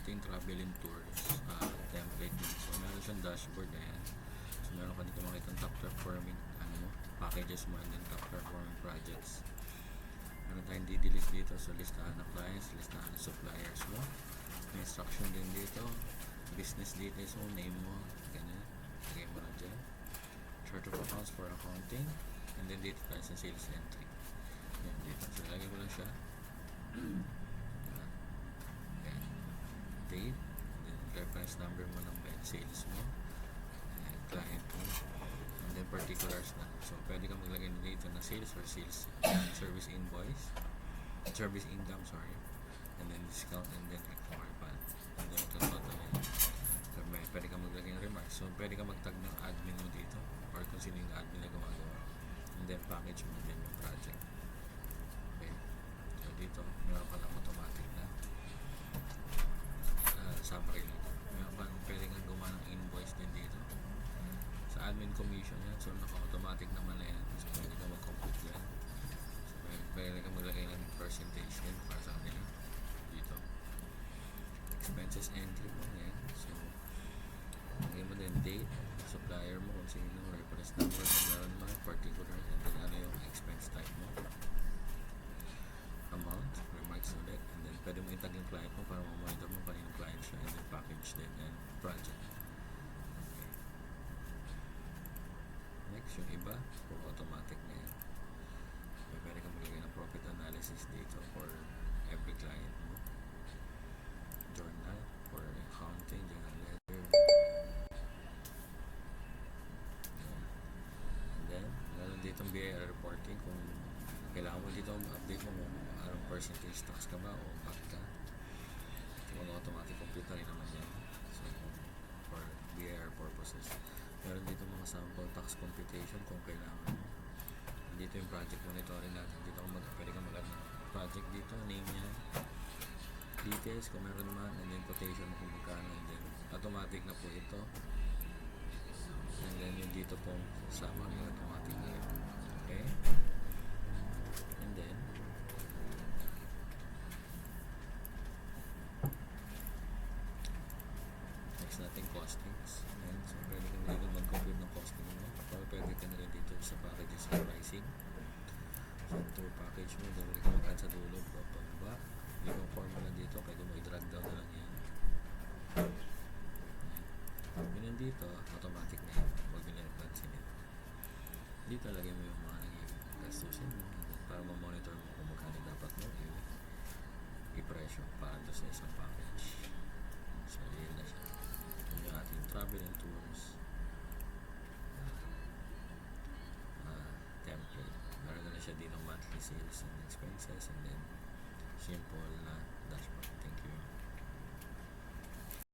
accounting, travel and tours, template. So meron siyang dashboard, ayan. So meron ka dito makita top performing packages mo, and then top performing projects. Meron tayong didelist dito, so listahan ng clients, listahan ng suppliers mo. May instruction din dito, business details mo, name mo, ganyan, lagay mo na dyan. Chart of accounts for accounting, and then dito tayo sa sales entry. Yan dito, so lagay mo lang siya. Yan. Date, and then reference number mo ng sales mo, and client mo, and then particulars na. So pwede kang maglagay na dito na sales or sales service invoice, service income, sorry, and then discount, and then required fund, and then ito total. So pwede kang maglagay ng remarks. So pwede kang magtag ng admin mo dito, or kung sino yung admin na gumagawa, and then package mo din yung project. Okay, so dito meron ka lang automatic na summary dito. Meron ka pwede kang gumawa ng invoice din dito sa admin commission yan. So naka-automatic naman na yan, so pwede kang mag-compute yan. So pwede kang maglagay ng percentage din para sa kanila dito. Expenses entry mo yan, so lagay mo din date, supplier mo kung sino, reference number kung meron mo, particular, and then ano yung expense type mo, amount, remarks ulit, and then pwede mo itag yung client mo para ma-monitor mo kaninong client siya, and then package din, and project. Okay. Next, yung iba, for automatic na yan. Pwede kang maglagay ng profit analysis dito for every client mo, journal for accounting, journal ledger, and then meron ditong BIR reporting kung kailangan mo dito update mo kung anong percentage tax ka ba o back ka. Ito mga automatic compute na rin naman yan, so for BIR purposes. Meron dito mga sample tax computation kung kailangan mo. Dito yung project monitoring natin. Dito pwede kang mag-add ng project dito, name niya, details kung meron man, and then quotation mo kung magkano, and then automatic na po ito, and then yung dito pong summary automatic na yun. Okay, and then next natin costings. And so pwede kang dito mag-compute ng costing mo, or pwede ka na rin dito sa packages and pricing. So tour package mo, pwede ka mag-add sa dulo, pababa yung formula dito, pwede mo i-drag down na lang yan. Yun dito, automatic na yan, huwag nyo lang i-pansin yun. Dito lagay mo yung mga naging gastusin mo para ma-monitor mo kung magkano dapat mo i-presyo para doon sa isang package. So yun na siya, yun yung ating travel and tours template. Meron na siya dito monthly sales and expenses, and then simple na dashboard.